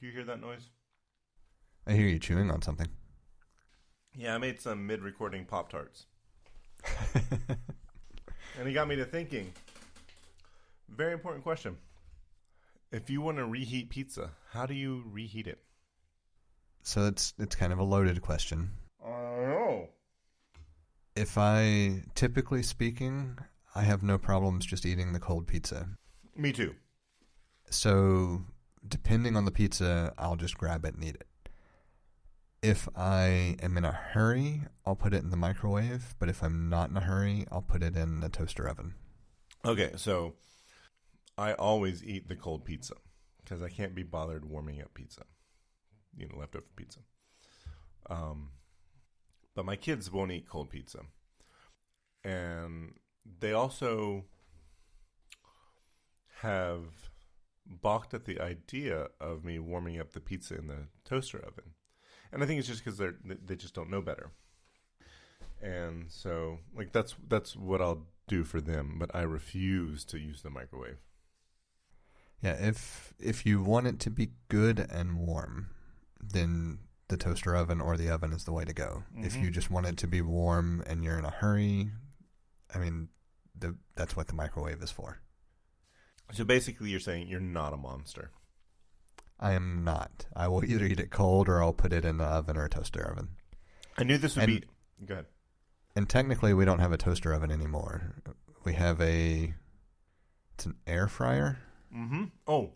Do you hear that noise? I hear you chewing on something. Yeah, I made some mid-recording Pop-Tarts. And he got me to thinking. Very important question. If you want to reheat pizza, how do you reheat it? So it's kind of a loaded question. I don't know. Typically speaking, I have no problems just eating the cold pizza. Me too. So depending on the pizza, I'll just grab it and eat it. If I am in a hurry, I'll put it in the microwave. But if I'm not in a hurry, I'll put it in the toaster oven. Okay, so I always eat the cold pizza because I can't be bothered warming up pizza, leftover pizza. But my kids won't eat cold pizza. And they also have balked at the idea of me warming up the pizza in the toaster oven. And I think it's just because they just don't know better. And so, that's what I'll do for them. But I refuse to use the microwave. Yeah, if you want it to be good and warm, then the toaster oven or the oven is the way to go. Mm-hmm. If you just want it to be warm and you're in a hurry, that's what the microwave is for. So basically you're saying you're not a monster. I am not. I will either eat it cold or I'll put it in the oven or a toaster oven. I knew this would be... Go ahead. And technically we don't have a toaster oven anymore. We have it's an air fryer. Mm-hmm. Oh.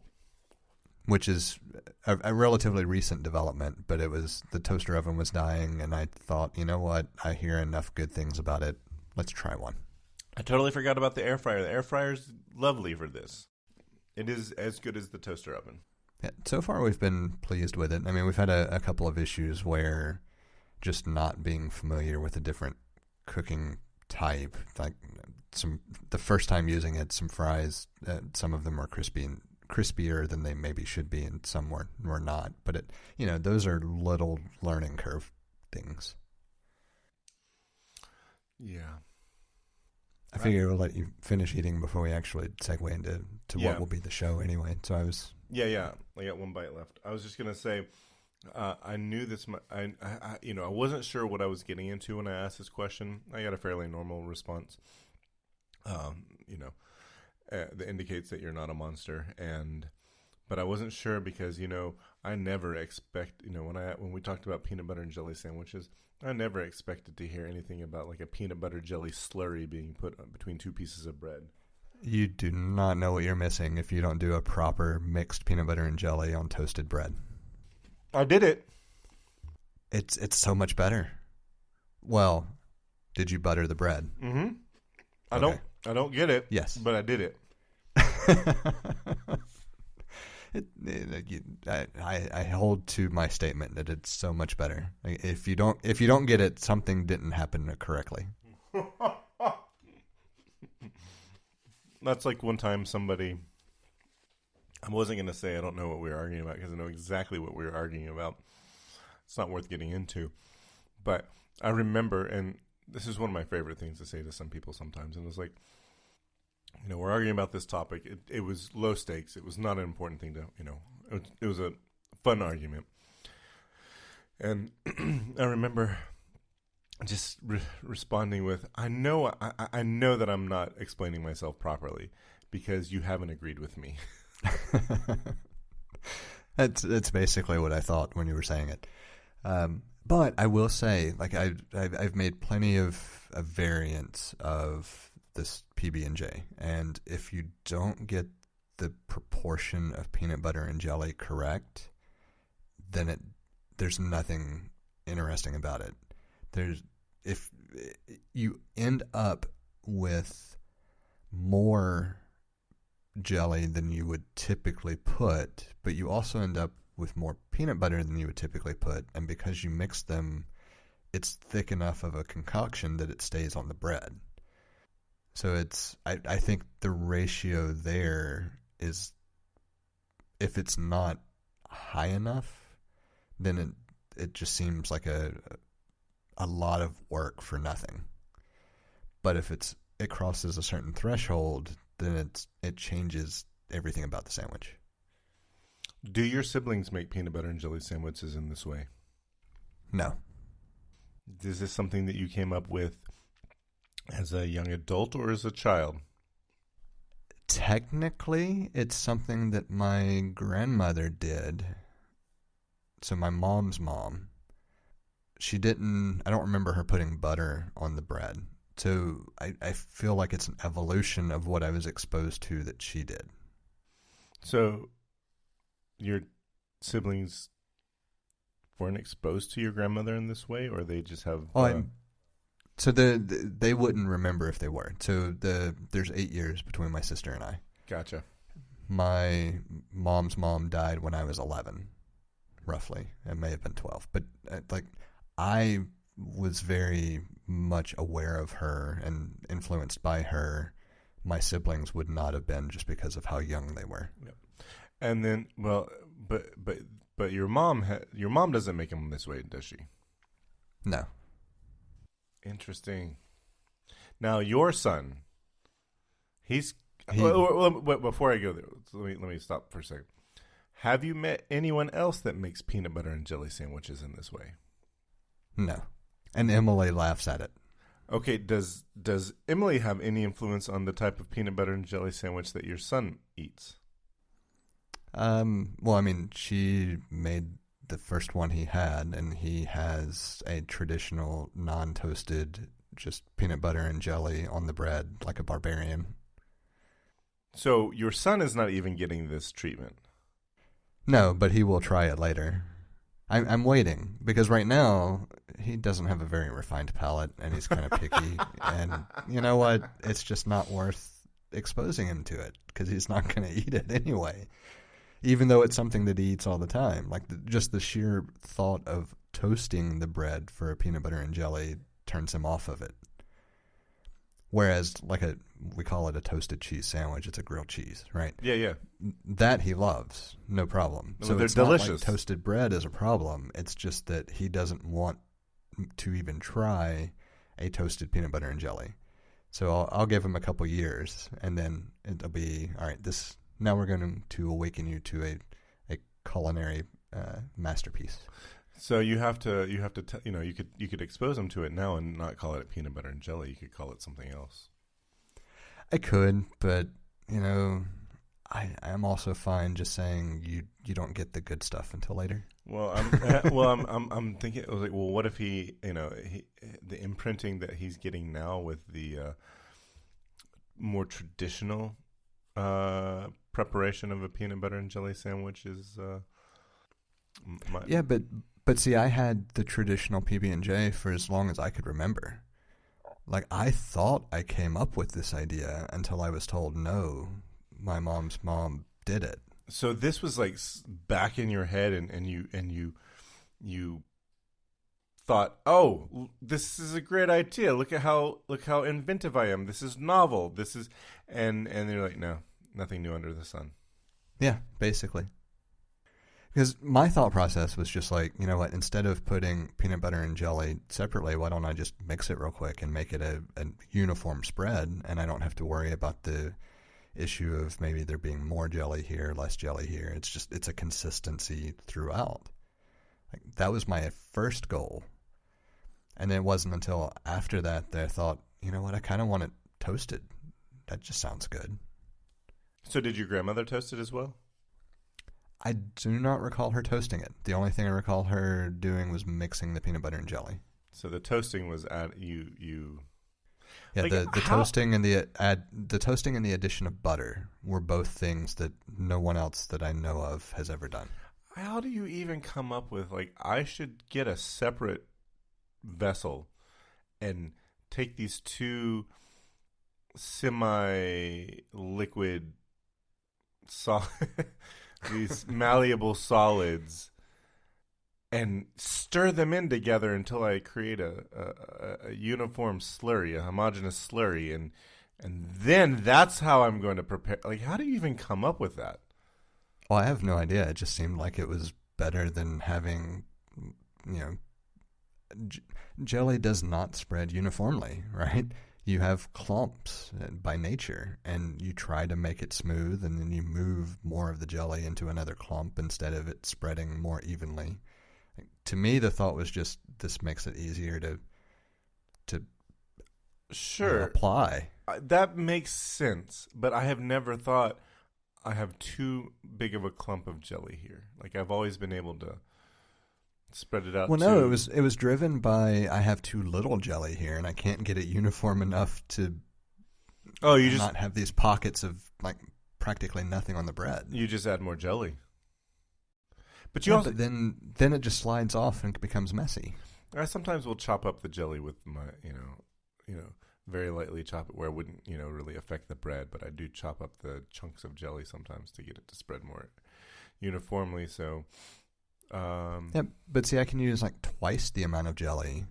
Which is a relatively recent development, but the toaster oven was dying, and I thought, you know what? I hear enough good things about it. Let's try one. I totally forgot about the air fryer. The air fryer's lovely for this. It is as good as the toaster oven. Yeah, so far we've been pleased with it. I mean, we've had a couple of issues where just not being familiar with a different cooking type, like the first time using it, some fries, some of them are crispier than they maybe should be, and some were not. But those are little learning curve things. Yeah. I figure we'll let you finish eating before we actually segue into what will be the show anyway. So I was... Yeah. I got one bite left. I was just going to say, I knew this... I wasn't sure what I was getting into when I asked this question. I got a fairly normal response. That indicates that you're not a monster. But I wasn't sure because, I never expect... when we talked about peanut butter and jelly sandwiches... I never expected to hear anything about like a peanut butter jelly slurry being put between two pieces of bread. You do not know what you're missing if you don't do a proper mixed peanut butter and jelly on toasted bread. I did it. It's so much better. Well, did you butter the bread? Mm-hmm. I don't get it. Yes. But I did it. I hold to my statement that it's so much better. If you don't get it, something didn't happen correctly. That's like one time somebody... I wasn't going to say I don't know what we were arguing about because I know exactly what we were arguing about. It's not worth getting into. But I remember, and this is one of my favorite things to say to some people sometimes, and it was like, we're arguing about this topic. It was low stakes. It was not an important thing to, it was a fun argument. And I remember just responding with, I know that I'm not explaining myself properly because you haven't agreed with me. That's basically what I thought when you were saying it. But I will say, like I've made plenty of variants of this PB&J, and if you don't get the proportion of peanut butter and jelly correct, then there's nothing interesting about it. If you end up with more jelly than you would typically put, but you also end up with more peanut butter than you would typically put, and because you mix them, it's thick enough of a concoction that it stays on the bread. So I think the ratio there is, if it's not high enough, then it just seems like a lot of work for nothing. But if it crosses a certain threshold, then it changes everything about the sandwich. Do your siblings make peanut butter and jelly sandwiches in this way? No. Is this something that you came up with as a young adult or as a child? Technically, it's something that my grandmother did. So my mom's mom, she didn't, I don't remember her putting butter on the bread. So I feel like it's an evolution of what I was exposed to that she did. So your siblings weren't exposed to your grandmother in this way, or they just have... So they wouldn't remember if they were. So there's 8 years between my sister and I. Gotcha. My mom's mom died when I was 11, roughly. It may have been 12. But I was very much aware of her and influenced by her. My siblings would not have been, just because of how young they were. Yep. And then, well, but your mom doesn't make them this way, does she? No. Interesting. Now your son, before I go there, let me stop for a second. Have you met anyone else that makes peanut butter and jelly sandwiches in this way? No. And Emily laughs at it. Okay, does Emily have any influence on the type of peanut butter and jelly sandwich that your son eats? Well, I mean, she made the first one he had, and he has a traditional non-toasted, just peanut butter and jelly on the bread, like a barbarian. So your son is not even getting this treatment? No, but he will try it later. I'm waiting, because right now he doesn't have a very refined palate, and he's kind of picky. And you know what? It's just not worth exposing him to it, because he's not going to eat it anyway. Even though it's something that he eats all the time. Like, just the sheer thought of toasting the bread for a peanut butter and jelly turns him off of it. Whereas, we call it a toasted cheese sandwich. It's a grilled cheese, right? Yeah, yeah. That he loves, no problem. Well, so they're it's delicious. Not like toasted bread is a problem. It's just that he doesn't want to even try a toasted peanut butter and jelly. So I'll give him a couple years, and then it'll be, all right, now we're going to awaken you to a culinary masterpiece. So you could expose them to it now and not call it peanut butter and jelly. You could call it something else. I could, but I'm also fine just saying you don't get the good stuff until later. Well, I'm thinking, I was like, well, what if the imprinting that he's getting now with the more traditional preparation of a peanut butter and jelly sandwich is yeah, but see, I had the traditional PB&J for as long as I could remember. Like, I thought I came up with this idea until I was told, no, my mom's mom did it. So this was like back in your head, and you thought, oh, this is a great idea. Look how inventive I am. This is novel. This is, and you're like, no, nothing new under the sun. Yeah, basically. Because my thought process was just like, you know what, instead of putting peanut butter and jelly separately, why don't I just mix it real quick and make it a uniform spread, and I don't have to worry about the issue of maybe there being more jelly here, less jelly here. It's a consistency throughout. Like, that was my first goal. And it wasn't until after that I thought, you know what, I kind of want it toasted. That just sounds good. So did your grandmother toast it as well? I do not recall her toasting it. The only thing I recall her doing was mixing the peanut butter and jelly. So the toasting was at you. Yeah, like, the toasting and the toasting and the addition of butter were both things that no one else that I know of has ever done. How do you even come up with, like, I should get a separate vessel and take these two semi-liquid these malleable solids and stir them in together until I create a uniform slurry, a homogeneous slurry, and then that's how I'm going to prepare. Like, how do you even come up with that? Well, I have no idea. It just seemed like it was better than having, jelly does not spread uniformly, right? you have clumps by nature, and you try to make it smooth, and then you move more of the jelly into another clump instead of it spreading more evenly. To me, the thought was just this makes it easier to sure apply. That makes sense, but I have never thought I have too big of a clump of jelly here. Like I've always been able to spread it out. Well, no, it was driven by I have too little jelly here, and I can't get it uniform enough to. Oh, you just not have these pockets of like practically nothing on the bread. You just add more jelly, but you also but then it just slides off and becomes messy. I sometimes will chop up the jelly with my very lightly chop it where it wouldn't really affect the bread, but I do chop up the chunks of jelly sometimes to get it to spread more uniformly. So. Yeah, but see, I can use like twice the amount of jelly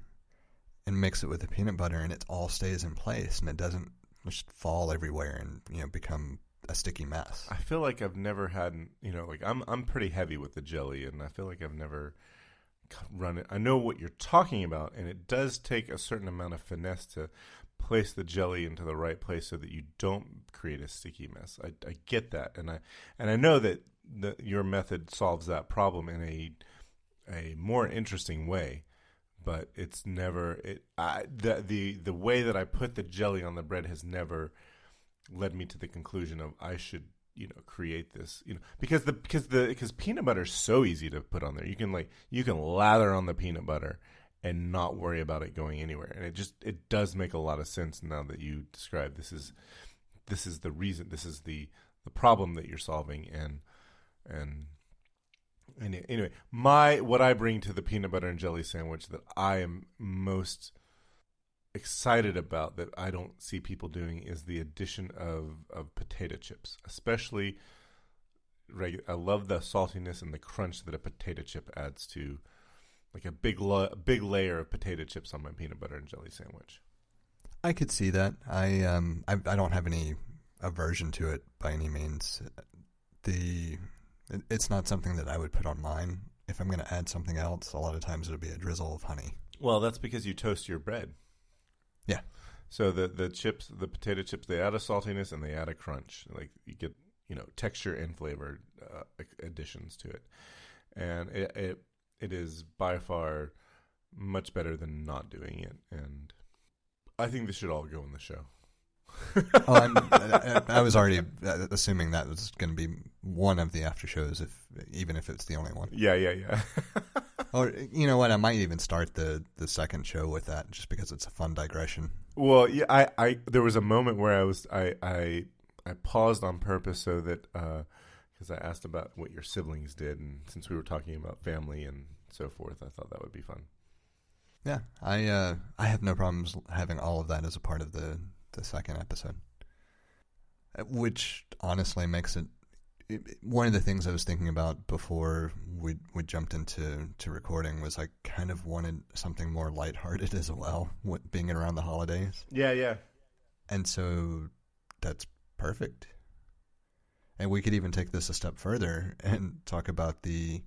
and mix it with the peanut butter, and it all stays in place, and it doesn't just fall everywhere and become a sticky mess. I feel like I've never had I'm pretty heavy with the jelly, and I feel like I've never run it. I know what you're talking about, and it does take a certain amount of finesse to place the jelly into the right place so that you don't create a sticky mess. I get that, and I know that your method solves that problem in a more interesting way, but it's never the way that I put the jelly on the bread has never led me to the conclusion of I should create this because peanut butter is so easy to put on there. You can lather on the peanut butter and not worry about it going anywhere, and it does make a lot of sense now that you describe this is the reason, this is the problem that you're solving. And anyway, what I bring to the peanut butter and jelly sandwich that I am most excited about that I don't see people doing is the addition of potato chips, especially I love the saltiness and the crunch that a potato chip adds to, like a big layer of potato chips on my peanut butter and jelly sandwich. I could see that. I don't have any aversion to it by any means. It's not something that I would put on mine. If I'm going to add something else, a lot of times it'll be a drizzle of honey. Well, that's because you toast your bread. Yeah. So the potato chips, they add a saltiness and they add a crunch. Like you get, texture and flavor additions to it. And it is by far much better than not doing it. And I think this should all go in the show. I was already assuming that was going to be one of the after shows, even if it's the only one. Yeah. Or you know what? I might even start the second show with that, just because it's a fun digression. Well, yeah, I there was a moment where I paused on purpose so that because I asked about what your siblings did, and since we were talking about family and so forth, I thought that would be fun. Yeah, I have no problems having all of that as a part of the second episode, which honestly makes it one of the things I was thinking about before we jumped into recording was I kind of wanted something more lighthearted as well, being around the holidays. Yeah. And so that's perfect. And we could even take this a step further and talk about the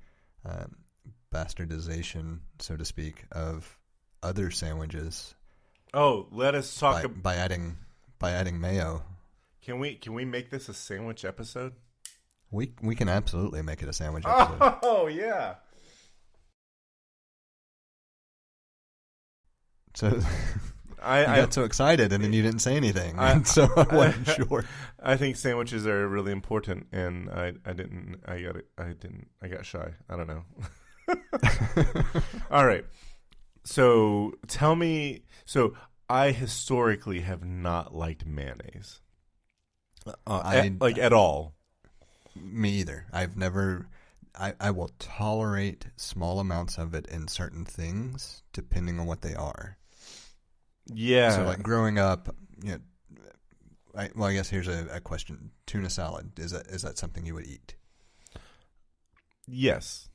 bastardization, so to speak, of other sandwiches. Oh, let us talk by adding mayo. Can we make this a sandwich episode? We can absolutely make it a sandwich episode. Oh yeah. So I got so excited, and then you didn't say anything, so I wasn't sure. I think sandwiches are really important, and I got shy. I don't know. All right. So tell me. So I historically have not liked mayonnaise, at all. Me either. I've never. I will tolerate small amounts of it in certain things, depending on what they are. Yeah. So, like growing up, I guess here's a question: tuna salad, is that something you would eat? Yes.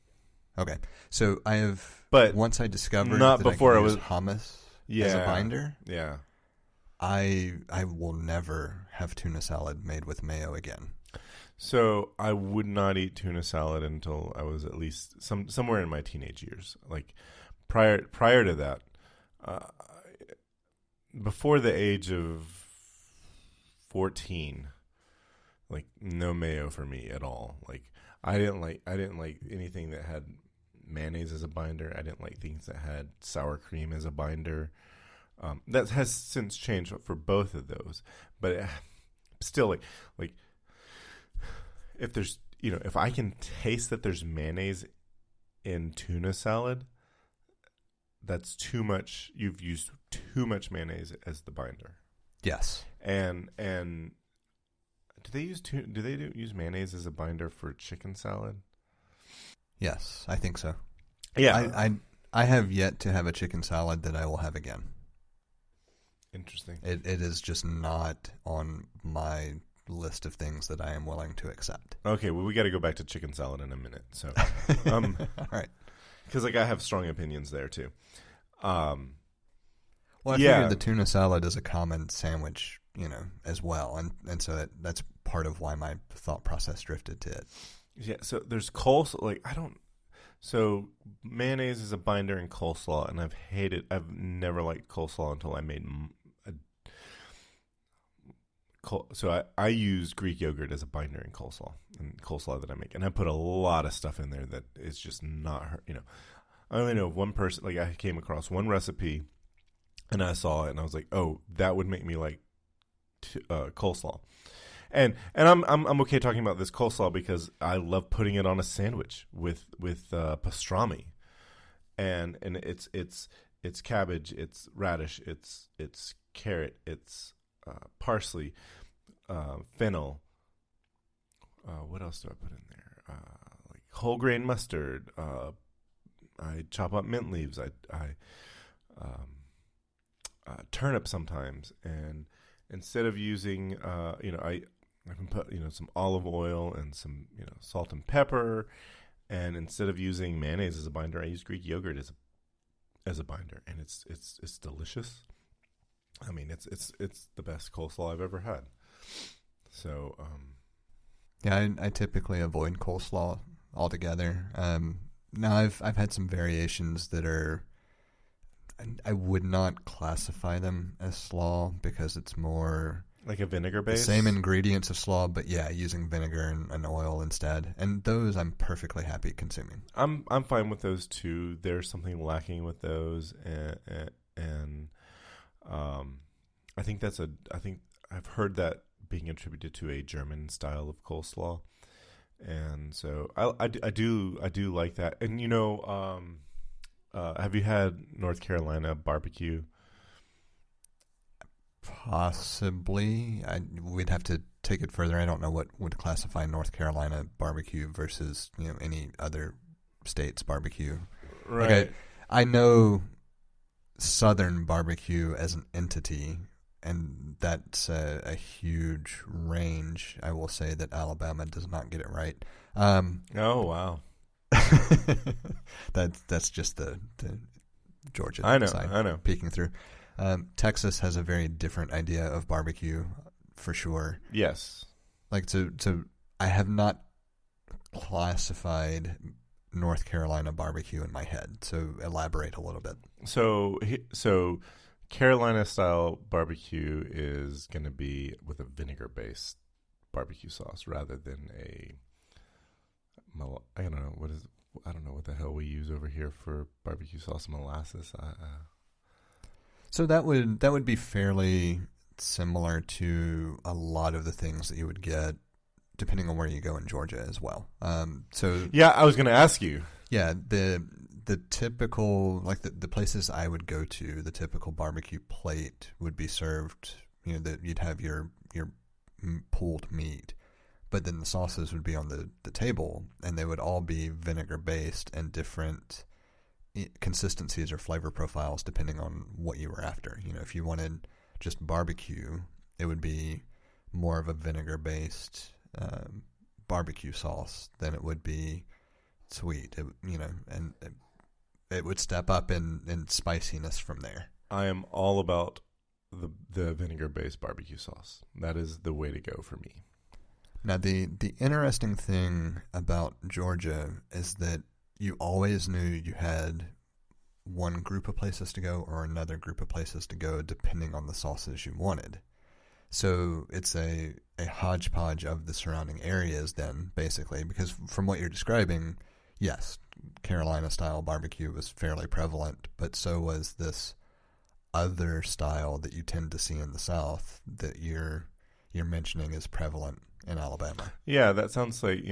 Okay. So I have, but once I discovered not that before I could use hummus as a binder. Yeah. I will never have tuna salad made with mayo again. So I would not eat tuna salad until I was at least somewhere in my teenage years. Like prior to that, before the age of 14, like no mayo for me at all. Like I didn't like anything that had mayonnaise as a binder. I didn't like things that had sour cream as a binder. That has since changed for both of those, but still, like if there's if I can taste that there's mayonnaise in tuna salad, that's too much. You've used too much mayonnaise as the binder. Yes. And do they use mayonnaise as a binder for chicken salad? Yes, I think so. Yeah. I have yet to have a chicken salad that I will have again. Interesting. It is just not on my list of things that I am willing to accept. Okay, well, we got to go back to chicken salad in a minute. So, all right, because I have strong opinions there too. Well, I figured the tuna salad is a common sandwich, as well, and so that's part of why my thought process drifted to it. Yeah. So there's coleslaw. So mayonnaise is a binder in coleslaw, and I've never liked coleslaw until I made so I use Greek yogurt as a binder in coleslaw that I make, and I put a lot of stuff in there that is just not I only know of one person. Like I came across one recipe, and I saw it, and I was like, oh, that would make me like coleslaw. And I'm okay talking about this coleslaw because I love putting it on a sandwich with pastrami, and it's cabbage, it's radish, it's carrot, it's parsley, fennel. What else do I put in there? Like whole grain mustard. I chop up mint leaves. I turnip sometimes, and instead of using I can put some olive oil and some salt and pepper, and instead of using mayonnaise as a binder, I use Greek yogurt as a binder, and it's delicious. I mean, it's the best coleslaw I've ever had. So, yeah, I typically avoid coleslaw altogether. Now I've had some variations that are. I would not classify them as slaw because it's more like a vinegar base. The same ingredients of slaw, but yeah, using vinegar and oil instead. And those I'm perfectly happy consuming. I'm fine with those too. There's something lacking with those, and I think I've heard that being attributed to a German style of coleslaw, and so I do like that. And have you had North Carolina barbecue? Possibly. We'd have to take it further. I don't know what would classify North Carolina barbecue versus any other state's barbecue. Right. Like I know Southern barbecue as an entity, and that's a huge range. I will say that Alabama does not get it right. Oh wow. That's just the Georgia side I know. peeking through. Texas has a very different idea of barbecue, for sure. Yes. Like I have not classified North Carolina barbecue in my head. So elaborate a little bit. So Carolina style barbecue is going to be with a vinegar based barbecue sauce rather than I don't know what the hell we use over here for barbecue sauce, molasses. So that would be fairly similar to a lot of the things that you would get depending on where you go in Georgia as well. So yeah, I was going to ask you. Yeah, the typical, like the places I would go to, the typical barbecue plate would be served. That you'd have your pulled meat, but then the sauces would be on the table, and they would all be vinegar based and different consistencies or flavor profiles depending on what you were after. If you wanted just barbecue, it would be more of a vinegar based barbecue sauce than it would be sweet. And it would step up in spiciness from there. I am all about the vinegar based barbecue sauce. That is the way to go for me. Now the interesting thing about Georgia is that you always knew you had one group of places to go or another group of places to go depending on the sauces you wanted. So it's a hodgepodge of the surrounding areas then, basically, because from what you're describing, yes, Carolina-style barbecue was fairly prevalent, but so was this other style that you tend to see in the South that you're mentioning is prevalent in Alabama. Yeah, that sounds like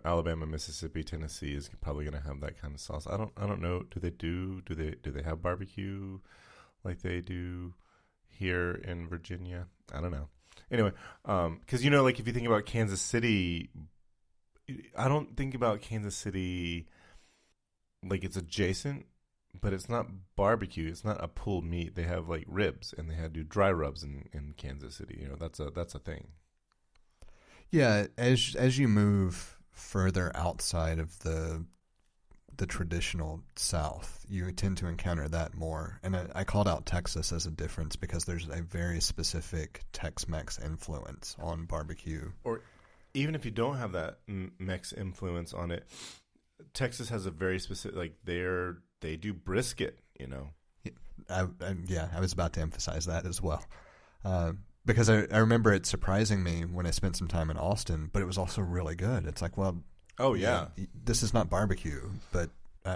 Alabama, Mississippi, Tennessee is probably going to have that kind of sauce. I don't know. Do they have barbecue like they do here in Virginia? I don't know. Anyway, because like if you think about Kansas City, I don't think about Kansas City like it's adjacent, but it's not barbecue. It's not a pulled meat. They have like ribs, and they do dry rubs in Kansas City. That's a thing. Yeah, as you move further outside of the traditional South, you tend to encounter that more. And I called out Texas as a difference because there's a very specific Tex-Mex influence on barbecue. Or even if you don't have that Mex influence on it, Texas has a very specific, like they do brisket, I was about to emphasize that as well. Because I remember it surprising me when I spent some time in Austin, but it was also really good. It's like, well, oh yeah, this is not barbecue, but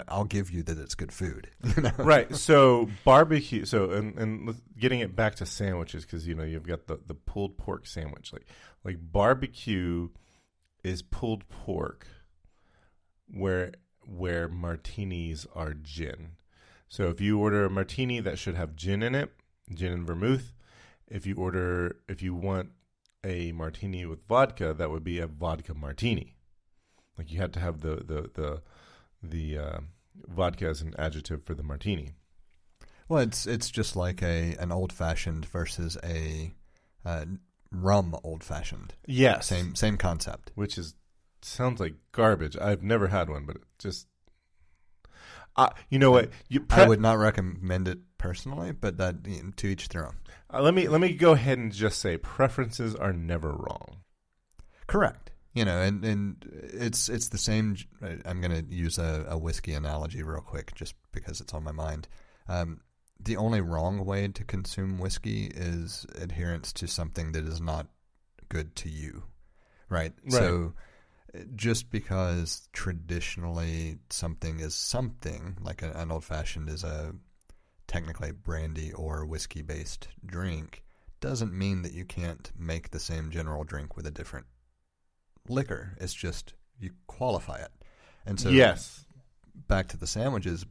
I'll give you that it's good food. Right. So barbecue. So and getting it back to sandwiches, because you've got the pulled pork sandwich. Like barbecue is pulled pork, where martinis are gin. So if you order a martini, that should have gin in it, gin and vermouth. If you want a martini with vodka, that would be a vodka martini. Like you had to have the vodka as an adjective for the martini. Well, it's just like an old fashioned versus a rum old fashioned. Yes, same concept. Which sounds like garbage. I've never had one, but it just you know what? I would not recommend it personally, but that to each their own. Let me go ahead and just say preferences are never wrong. Correct. And it's the same. I'm going to use a whiskey analogy real quick just because it's on my mind. The only wrong way to consume whiskey is adherence to something that is not good to you, right? So just because traditionally something is something, like an old-fashioned is a technically brandy or whiskey-based drink, doesn't mean that you can't make the same general drink with a different liquor. It's just you qualify it. And so yes, back to the sandwiches,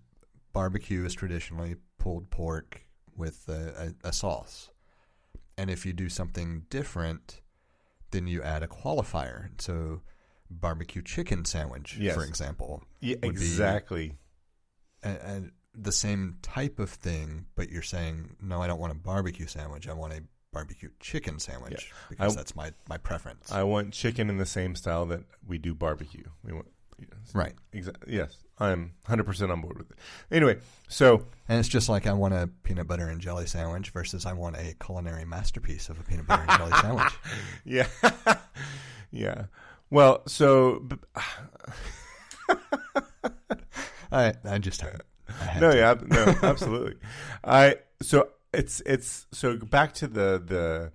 barbecue is traditionally pulled pork with a sauce. And if you do something different, then you add a qualifier. So barbecue chicken sandwich, for example. Yeah, exactly. And the same type of thing, but you're saying, no, I don't want a barbecue sandwich. I want a barbecue chicken sandwich because that's my preference. I want chicken in the same style that we do barbecue. We want right. Exactly. Yes, I'm 100% on board with it. Anyway, so and it's just like I want a peanut butter and jelly sandwich versus I want a culinary masterpiece of a peanut butter and jelly sandwich. Yeah, yeah. Well, so I just had absolutely. So back to the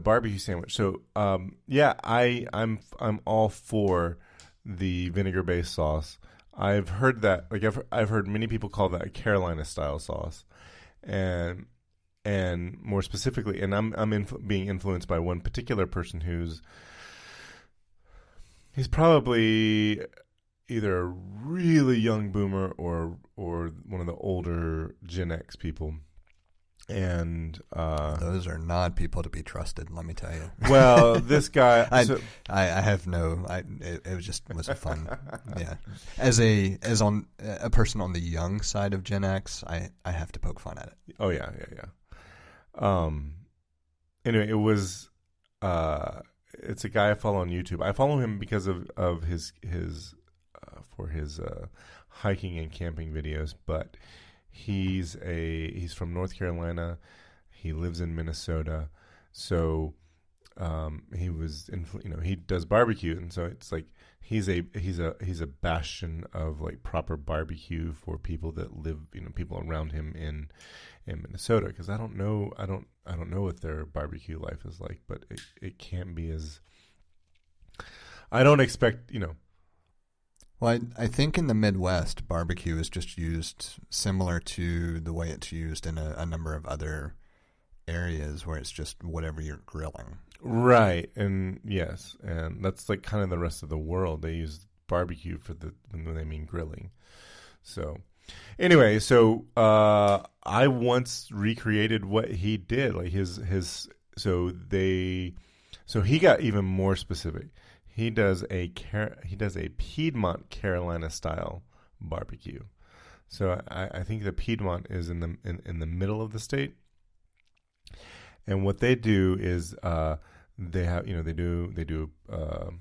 barbecue sandwich. So I'm all for the vinegar based sauce. I've heard that I've heard many people call that a Carolina style sauce, and more specifically, and I'm being influenced by one particular person he's probably either a really young boomer or one of the older Gen X people. And those are not people to be trusted, let me tell you. Well, this guy, I have no. It was a fun, yeah. As a person on the young side of Gen X, I have to poke fun at it. Oh yeah. Anyway, it was. It's a guy I follow on YouTube. I follow him because of his hiking and camping videos, but he's from North Carolina. He lives in Minnesota, so he was he does barbecue, and so it's like he's a bastion of like proper barbecue for people that live, people around him in Minnesota, because I don't know what their barbecue life is like, but it can't be as, I don't expect, Well, I think in the Midwest, barbecue is just used similar to the way it's used in a number of other areas where it's just whatever you're grilling. Right, and yes, and that's like kind of the rest of the world. They use barbecue when they mean grilling. So anyway, I once recreated what he did, like so he got even more specific. He does a Piedmont Carolina style barbecue. So I think the Piedmont is in the middle of the state. And what they do is they have they do a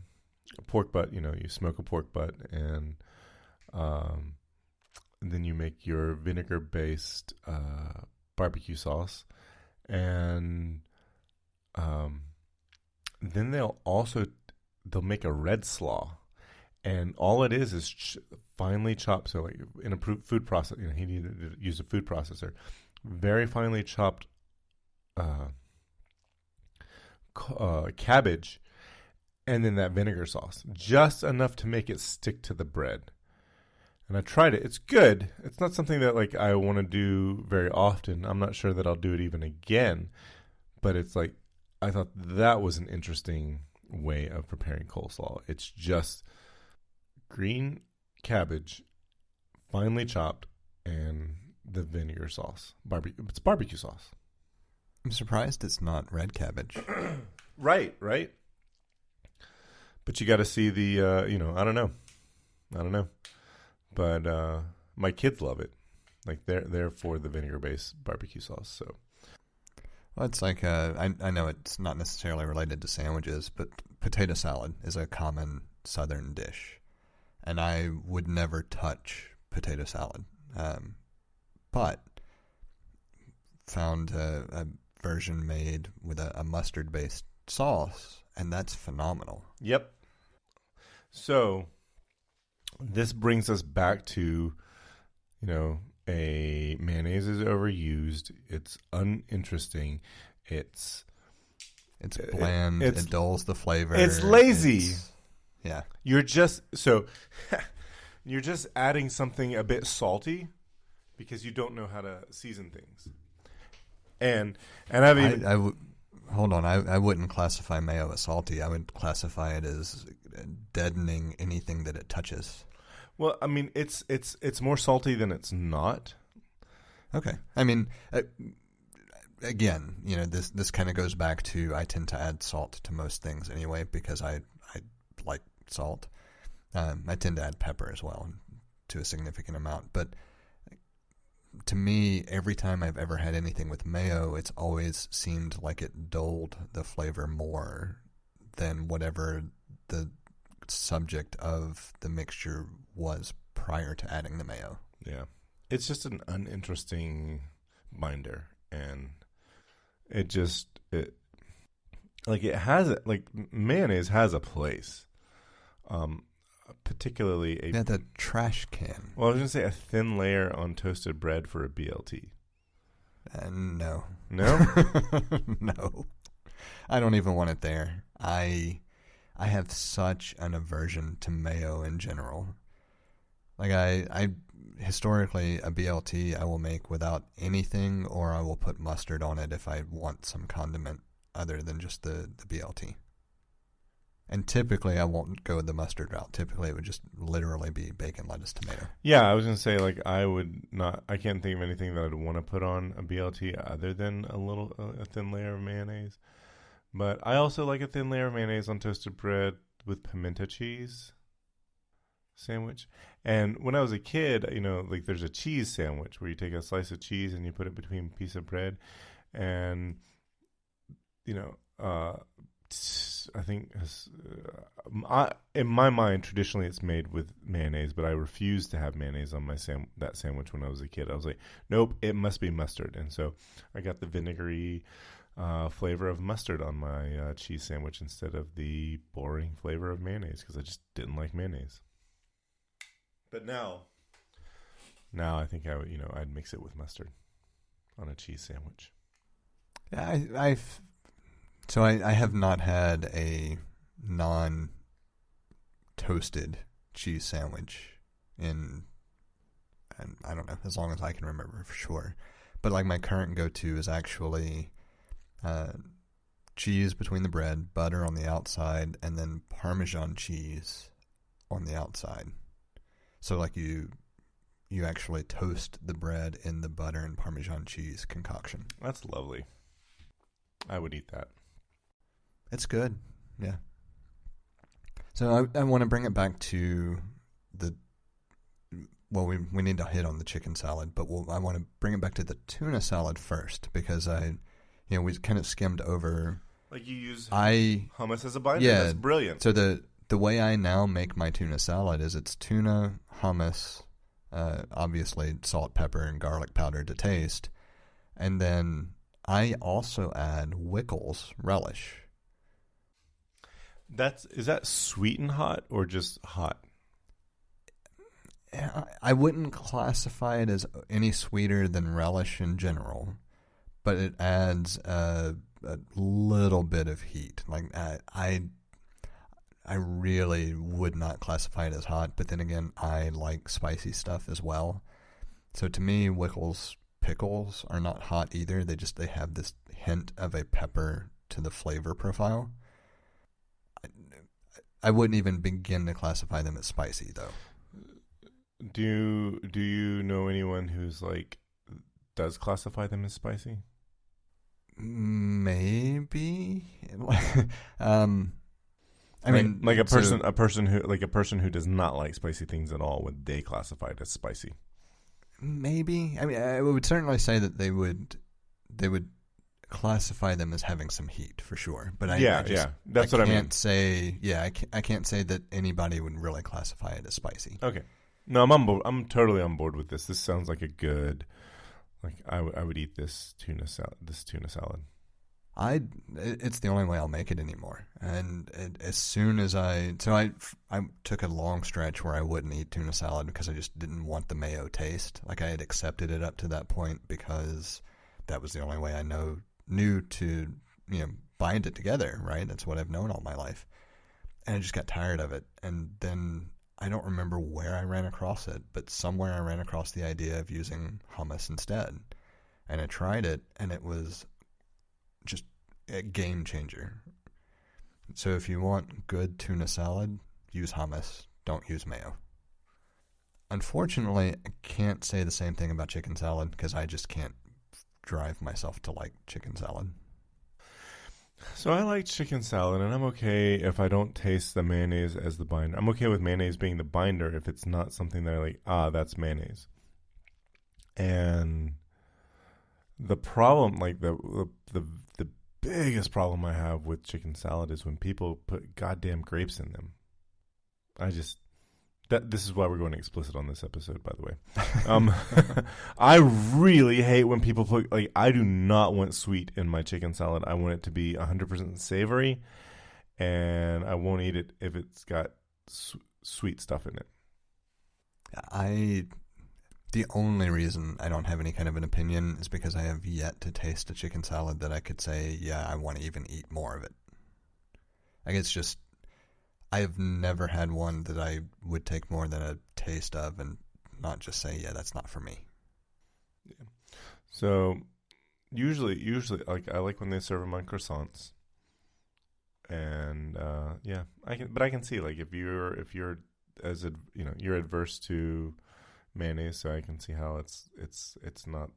pork butt. You smoke a pork butt, and then you make your vinegar based barbecue sauce, and then they'll make a red slaw, and all it is finely chopped. So like in a food process, he needed to use a food processor, very finely chopped cabbage, and then that vinegar sauce, just enough to make it stick to the bread. And I tried it. It's good. It's not something that like I want to do very often. I'm not sure that I'll do it even again, but it's like, I thought that was an interesting way of preparing coleslaw. It's just green cabbage, finely chopped, and the vinegar sauce. It's barbecue sauce. I'm surprised it's not red cabbage. Right. But you got to see the, I don't know. But my kids love it. Like they're for the vinegar-based barbecue sauce. So, well, it's like I know it's not necessarily related to sandwiches, but potato salad is a common Southern dish, and I would never touch potato salad, but found a version made with a mustard-based sauce, and that's phenomenal. Yep. So this brings us back to, a mayonnaise is overused. It's uninteresting. It's bland. It dulls the flavor. It's lazy. Yeah. You're just adding something a bit salty because you don't know how to season things. And I've even hold on. I wouldn't classify mayo as salty. I would classify it as deadening anything that it touches. Well, I mean, it's more salty than it's not. Okay. I mean, again, this kind of goes back to, I tend to add salt to most things anyway because I like salt. I tend to add pepper as well to a significant amount. But to me, every time I've ever had anything with mayo, it's always seemed like it dulled the flavor more than whatever the subject of the mixture was prior to adding the mayo. Yeah. It's just an uninteresting binder, and mayonnaise has a place. Particularly the trash can. Well, I was going to say a thin layer on toasted bread for a BLT. No. No? No. I don't even want it there. I have such an aversion to mayo in general. Like I historically, a BLT I will make without anything, or I will put mustard on it if I want some condiment other than just the BLT. And typically I won't go the mustard route. Typically it would just literally be bacon, lettuce, tomato. Yeah, I was going to say, like, I can't think of anything that I'd want to put on a BLT other than a thin layer of mayonnaise. But I also like a thin layer of mayonnaise on toasted bread with pimento cheese sandwich. And when I was a kid, like there's a cheese sandwich where you take a slice of cheese and you put it between a piece of bread. And, I think in my mind, traditionally it's made with mayonnaise, but I refused to have mayonnaise on that sandwich when I was a kid. I was like, nope, it must be mustard. And so I got the vinegary flavor of mustard on my cheese sandwich instead of the boring flavor of mayonnaise because I just didn't like mayonnaise. But now I think I'd mix it with mustard on a cheese sandwich. Yeah, I have not had a non-toasted cheese sandwich in, and I don't know, as long as I can remember for sure. But like my current go-to is actually cheese between the bread, butter on the outside, and then Parmesan cheese on the outside. So like you actually toast the bread in the butter and Parmesan cheese concoction. That's lovely. I would eat that. It's good, yeah. So I want to bring it back to we need to hit on the chicken salad, but I want to bring it back to the tuna salad first because we kind of skimmed over. Like you use hummus as a binder? Yeah. That's brilliant. So the way I now make my tuna salad is it's tuna, hummus, obviously salt, pepper, and garlic powder to taste, and then I also add Wickles relish. Is that sweet and hot or just hot? I wouldn't classify it as any sweeter than relish in general, but it adds a little bit of heat. Like I really would not classify it as hot, but then again, I like spicy stuff as well. So to me, Wickles pickles are not hot either. They have this hint of a pepper to the flavor profile. I wouldn't even begin to classify them as spicy though. Do you know anyone who's does classify them as spicy? Maybe. I mean, a person who does not like spicy things at all, would they classify it as spicy? Maybe. I mean, I would certainly say that they would classify them as having some heat for sure. But I can't say that anybody would really classify it as spicy. Okay. No, I'm totally on board with this. This sounds like a good, I would eat this tuna salad. It's the only way I'll make it anymore. And as soon as I took a long stretch where I wouldn't eat tuna salad because I just didn't want the mayo taste. Like I had accepted it up to that point because that was the only way I knew to bind it together. Right, that's what I've known all my life, and I just got tired of it. And then I don't remember where I ran across it, but somewhere I ran across the idea of using hummus instead. And I tried it, and it was just a game changer. So if you want good tuna salad, use hummus. Don't use mayo. Unfortunately, I can't say the same thing about chicken salad because I just can't drive myself to like chicken salad. So I like chicken salad, and I'm okay if I don't taste the mayonnaise as the binder. I'm okay with mayonnaise being the binder if it's not something that I like, that's mayonnaise. And the problem, the biggest problem I have with chicken salad is when people put goddamn grapes in them. This is why we're going explicit on this episode, by the way. I really hate when people put, I do not want sweet in my chicken salad. I want it to be 100% savory, and I won't eat it if it's got sweet stuff in it. The only reason I don't have any kind of an opinion is because I have yet to taste a chicken salad that I could say, yeah, I want to even eat more of it. It's just, I have never had one that I would take more than a taste of and not just say, yeah, that's not for me. Yeah. So usually, I like when they serve them on croissants. And I can see if you're you're adverse to mayonnaise, so I can see how it's not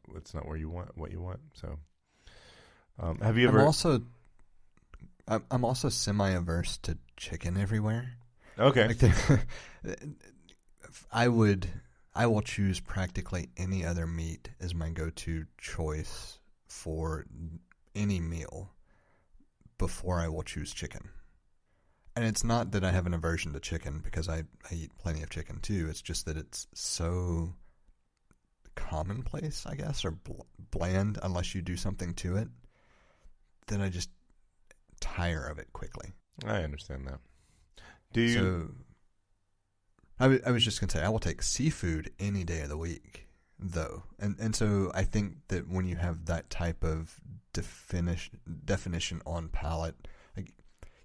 where you want what you want. So, have you ever? I'm also semi-averse to chicken everywhere. Okay. I will choose practically any other meat as my go-to choice for any meal before I will choose chicken. And it's not that I have an aversion to chicken because I eat plenty of chicken too. It's just that it's so commonplace, I guess, or bland unless you do something to it, that I just tire of it quickly. I understand that. Do you? So, I was just going to say, I will take seafood any day of the week, though. And so I think that when you have that type of definition on palate, like,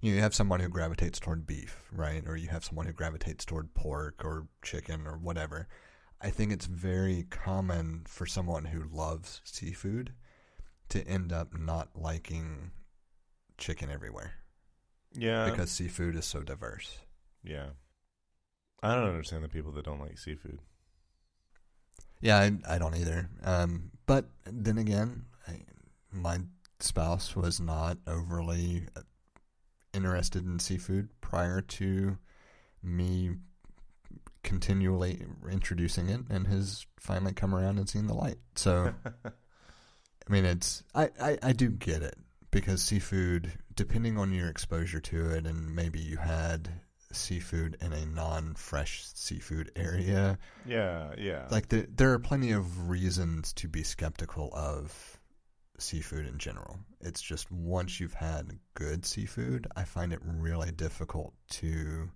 you have someone who gravitates toward beef, right? Or you have someone who gravitates toward pork or chicken or whatever. I think it's very common for someone who loves seafood to end up not liking chicken everywhere. Yeah. Because seafood is so diverse. Yeah. I don't understand the people that don't like seafood. Yeah, I don't either. But then again, my spouse was not overly interested in seafood prior to me continually introducing it, and has finally come around and seen the light. So, I mean, I do get it, because seafood, depending on your exposure to it, and maybe you had seafood in a non-fresh seafood area. Yeah. Like, there are plenty of reasons to be skeptical of seafood in general. It's just once you've had good seafood, I find it really difficult to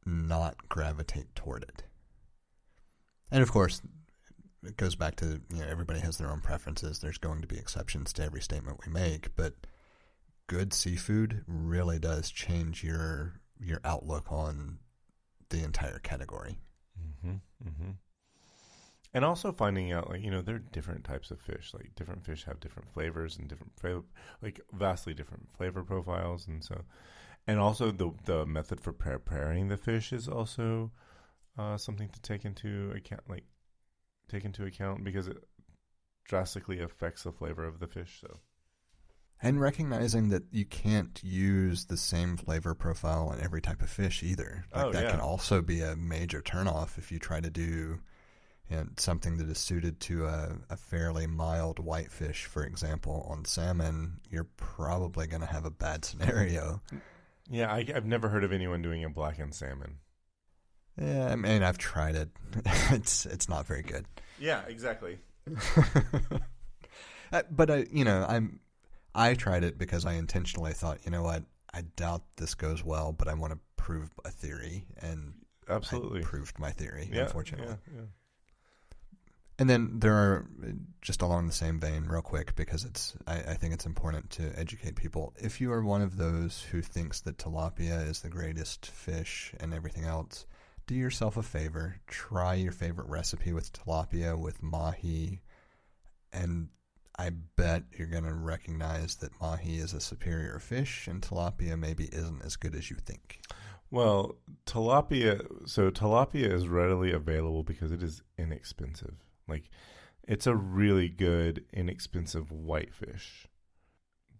not gravitate toward it. And of course, it goes back to, everybody has their own preferences. There's going to be exceptions to every statement we make, but good seafood really does change your outlook on the entire category. And also finding out, there are different types of fish. Like, different fish have different flavors and vastly different flavor profiles, and also the method for preparing the fish is also something to take into account, because it drastically affects the flavor of the fish. So. And recognizing that you can't use the same flavor profile on every type of fish either. That can also be a major turnoff if you try to do something that is suited to a fairly mild whitefish, for example. On salmon, you're probably going to have a bad scenario. Yeah, I've never heard of anyone doing a blackened salmon. Yeah, I mean, I've tried it. It's not very good. Yeah, exactly. But I tried it because I intentionally thought, you know what, I doubt this goes well, but I want to prove a theory, and absolutely I proved my theory, unfortunately. Yeah. And then there are, just along the same vein, real quick, because I think it's important to educate people. If you are one of those who thinks that tilapia is the greatest fish and everything else, do yourself a favor. Try your favorite recipe with tilapia, with mahi, and I bet you're going to recognize that mahi is a superior fish, and tilapia maybe isn't as good as you think. Well, tilapia is readily available because it is inexpensive. Like, it's a really good, inexpensive whitefish.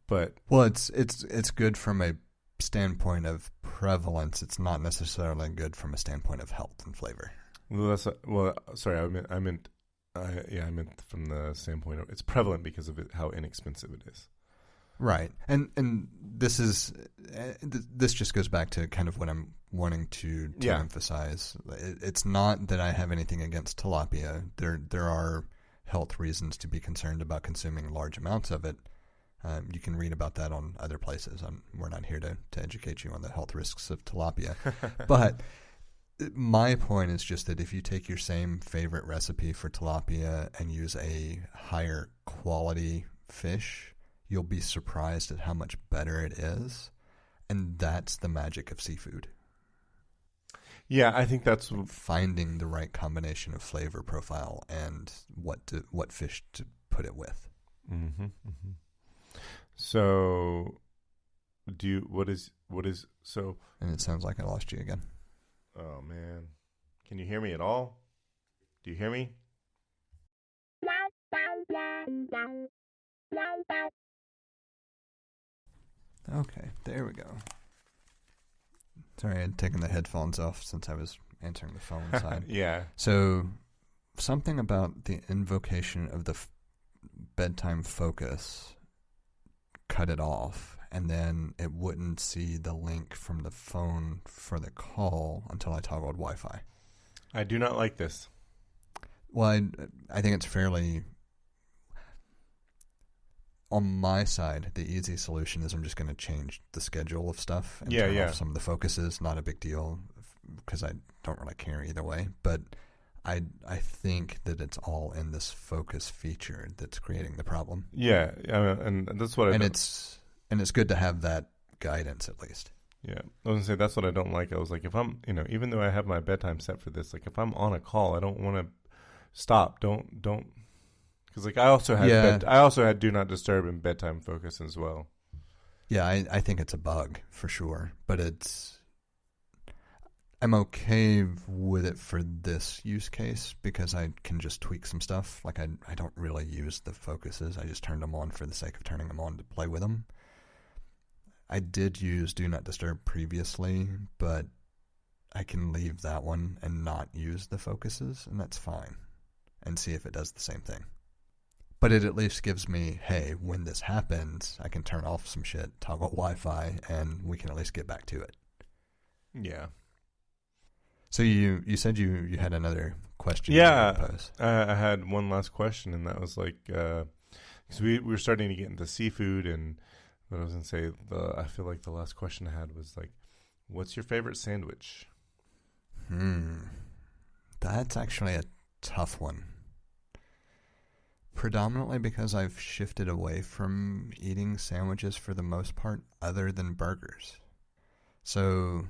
But it's good from a standpoint of prevalence. It's not necessarily good from a standpoint of health and flavor. Sorry, I meant from the standpoint of it's prevalent because of how inexpensive it is. Right, and this just goes back to kind of what I'm wanting to emphasize. It's not that I have anything against tilapia. There are health reasons to be concerned about consuming large amounts of it. You can read about that on other places. We're not here to educate you on the health risks of tilapia, but my point is just that if you take your same favorite recipe for tilapia and use a higher quality fish, you'll be surprised at how much better it is. And that's the magic of seafood. Yeah, I think that's finding the right combination of flavor profile and what fish to put it with. Mm-hmm. So, what is so? And it sounds like I lost you again. Oh man, can you hear me at all? Do you hear me? Okay, there we go. Sorry, I had taken the headphones off since I was answering the phone side. Yeah. So, something about the invocation of the bedtime focus cut it off, and then it wouldn't see the link from the phone for the call until I toggled Wi-Fi. I do not like this. Well, I think it's fairly... on my side, the easy solution is I'm just going to change the schedule of stuff and turn off some of the focuses. Not a big deal because I don't really care either way. But I think that it's all in this focus feature that's creating the problem. Yeah, and that's what it's good to have that guidance at least. Yeah, I was gonna say that's what I don't like. I was like, if I'm, even though I have my bedtime set for this, like if I'm on a call, I don't want to stop. Don't, because like I also had do not disturb and bedtime focus as well. Yeah, I think it's a bug for sure, but I'm okay with it for this use case because I can just tweak some stuff. Like I don't really use the focuses. I just turned them on for the sake of turning them on to play with them. I did use Do Not Disturb previously, but I can leave that one and not use the focuses, and that's fine, and see if it does the same thing. But it at least gives me, hey, when this happens, I can turn off some shit, toggle Wi-Fi, and we can at least get back to it. Yeah. So you said you had another question. Yeah, I had one last question, and that was like, because we were starting to get into seafood, and what I was going to say, I feel like the last question I had was like, what's your favorite sandwich? That's actually a tough one. Predominantly because I've shifted away from eating sandwiches for the most part other than burgers. So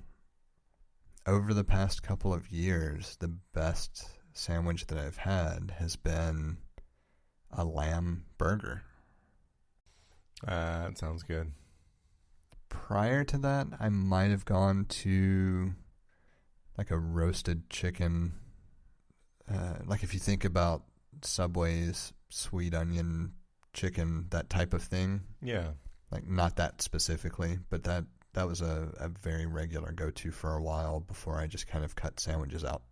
over the past couple of years, the best sandwich that I've had has been a lamb burger. That sounds good. Prior to that, I might have gone to like a roasted chicken. Like if you think about Subway's sweet onion chicken, that type of thing. Yeah. Like not that specifically, but that was a very regular go-to for a while before I just kind of cut sandwiches out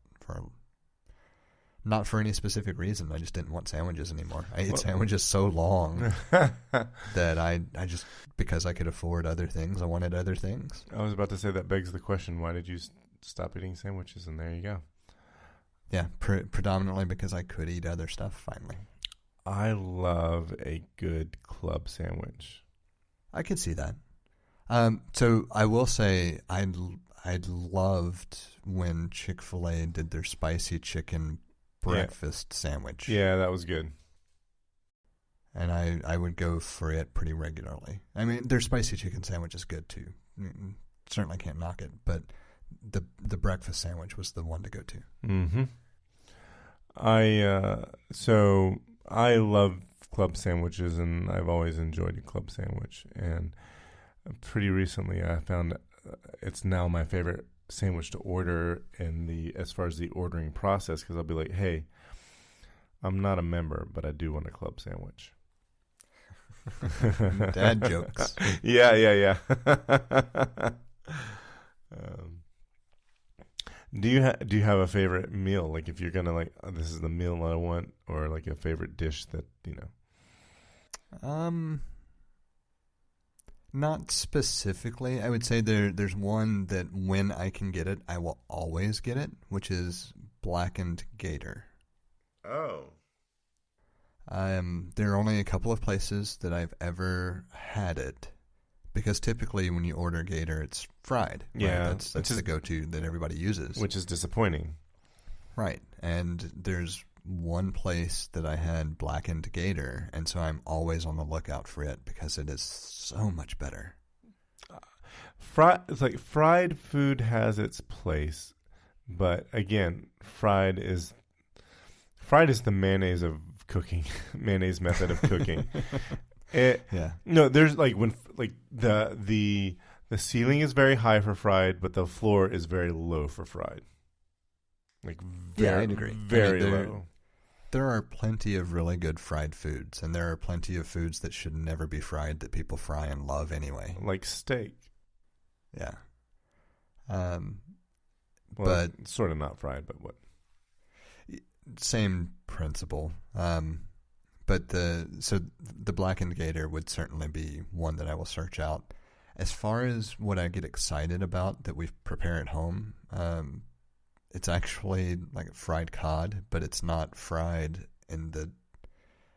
not for any specific reason. I just didn't want sandwiches anymore. I ate sandwiches so long that I just, because I could afford other things, I wanted other things. I was about to say that begs the question, why did you stop eating sandwiches? And there you go. Yeah, predominantly because I could eat other stuff finally. I love a good club sandwich. I could see that. So I will say I loved when Chick-fil-A did their spicy chicken breakfast sandwich. Yeah, that was good. And I would go for it pretty regularly. I mean, their spicy chicken sandwich is good too. Certainly can't knock it, but the breakfast sandwich was the one to go to. Mm-hmm. So I love club sandwiches, and I've always enjoyed a club sandwich. And pretty recently, I found it's now my favorite sandwich to order as far as the ordering process, because I'll be like, hey, I'm not a member, but I do want a club sandwich. Dad jokes. Yeah. Do you have a favorite meal? Like if you're gonna like, oh, this is the meal I want, or like a favorite dish that Not specifically. I would say there's one that when I can get it, I will always get it, which is blackened gator. Oh. There are only a couple of places that I've ever had it, because typically when you order gator, it's fried. Yeah, right? That's the go-to that everybody uses. Which is disappointing. Right, and there's one place that I had blackened gator, and so I'm always on the lookout for it because it is so much better. It's like fried food has its place, but again, fried is the mayonnaise of cooking, mayonnaise method of cooking. No, there's like when like the ceiling is very high for fried, but the floor is very low for fried. Like I'd agree. Very low. There are plenty of really good fried foods, and there are plenty of foods that should never be fried that people fry and love anyway. Like steak. Yeah. But sort of not fried, but what? Same principle. But the blackened gator would certainly be one that I will search out. As far as what I get excited about that we prepare at home, it's actually like fried cod, but it's not fried in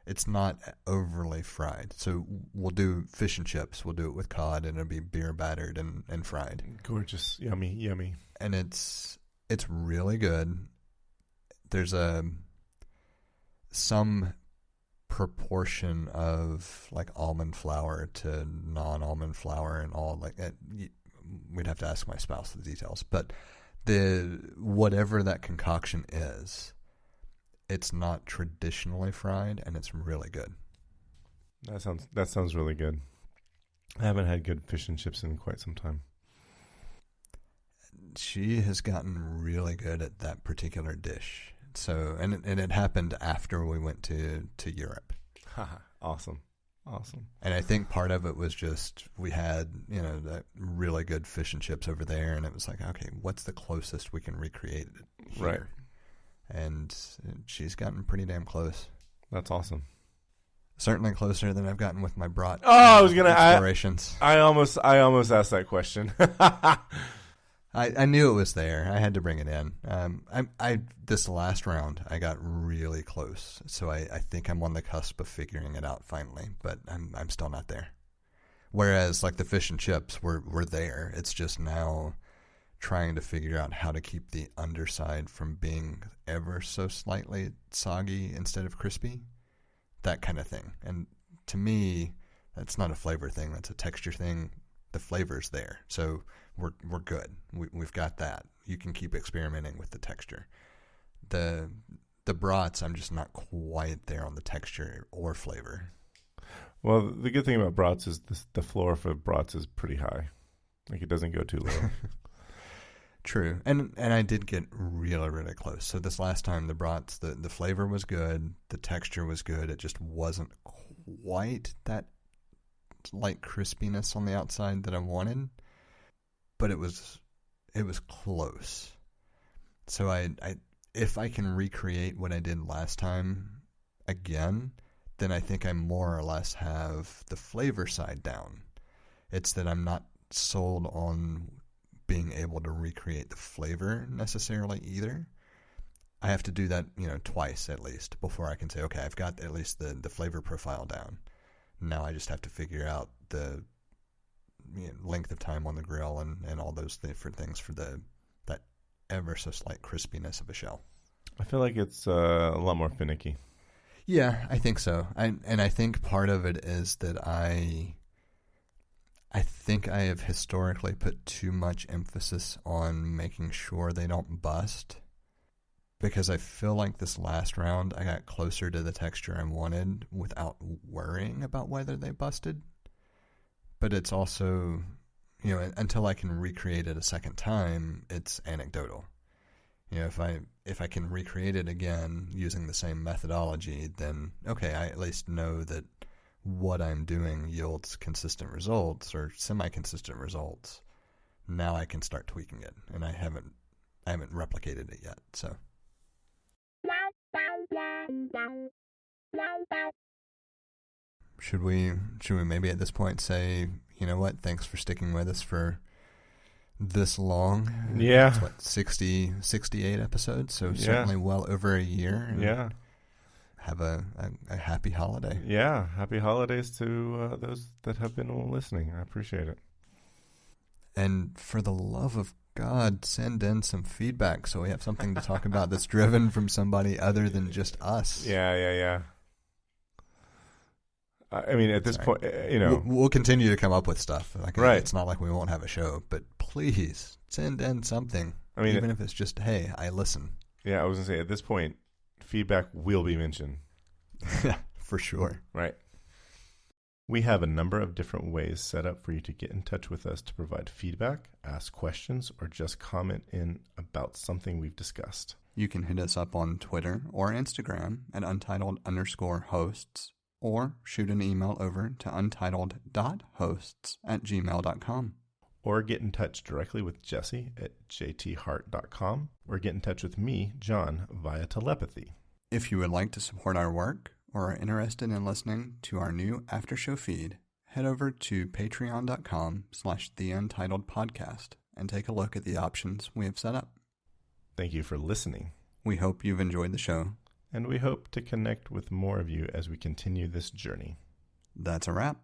it's not overly fried. So we'll do fish and chips. We'll do it with cod, and it'll be beer battered and fried. Gorgeous. Yummy, yummy. And it's really good. There's some proportion of like almond flour to non-almond flour and all like that. We'd have to ask my spouse the details, but whatever that concoction is, it's not traditionally fried, and it's really good. That sounds really good. I haven't had good fish and chips in quite some time. She has gotten really good at that particular dish. So, and it happened after we went to Europe. Awesome. And I think part of it was just we had, that really good fish and chips over there, and it was like, okay, what's the closest we can recreate it here? Right. And she's gotten pretty damn close. That's awesome. Certainly closer than I've gotten with my brat. Oh, I was gonna explorations. I almost asked that question. I knew it was there. I had to bring it in. I this last round I got really close, so I think I'm on the cusp of figuring it out finally. But I'm still not there. Whereas like the fish and chips were there. It's just now trying to figure out how to keep the underside from being ever so slightly soggy instead of crispy. That kind of thing. And to me, that's not a flavor thing. That's a texture thing. The flavor's there, so we're good. We've got that. You can keep experimenting with the texture. The brats, I'm just not quite there on the texture or flavor. Well, the good thing about brats is the floor for brats is pretty high. Like it doesn't go too low. True, and I did get really, really close. So this last time, the brats, the flavor was good, the texture was good. It just wasn't quite that light crispiness on the outside that I wanted, but it was close. So I if I can recreate what I did last time again, then I think I more or less have the flavor side down. It's that I'm not sold on being able to recreate the flavor necessarily either. I have to do that, twice at least before I can say, okay, I've got at least the flavor profile down. Now I just have to figure out the length of time on the grill and all those different things for that ever so slight crispiness of a shell. I feel like it's a lot more finicky. Yeah, I think so. And I think part of it is that I think I have historically put too much emphasis on making sure they don't bust, because I feel like this last round I got closer to the texture I wanted without worrying about whether they busted. But it's also, until I can recreate it a second time, it's anecdotal. If I can recreate it again using the same methodology, then okay, I at least know that what I'm doing yields consistent results or semi-consistent results. Now I can start tweaking it, and I haven't replicated it yet. So. Should we maybe at this point say, you know what, thanks for sticking with us for this long? Yeah. It's what, 68 episodes, so certainly well over a year. Yeah. Have a happy holiday. Yeah, happy holidays to those that have been listening. I appreciate it. And for the love of God, send in some feedback so we have something to talk about that's driven from somebody other than just us. Yeah. I mean, at this point, We'll continue to come up with stuff. Right. It's not like we won't have a show, but please send in something. I mean, even if it's just, hey, I listen. Yeah, I was going to say, at this point, feedback will be mentioned. For sure. Right. We have a number of different ways set up for you to get in touch with us to provide feedback, ask questions, or just comment in about something we've discussed. You can hit us up on Twitter or Instagram at untitled_hosts, or shoot an email over to untitled.hosts@gmail.com. Or get in touch directly with Jesse at jthart.com, or get in touch with me, John, via telepathy. If you would like to support our work or are interested in listening to our new after-show feed, head over to patreon.com/theUntitledPodcast and take a look at the options we have set up. Thank you for listening. We hope you've enjoyed the show. and we hope to connect with more of you as we continue this journey. That's a wrap.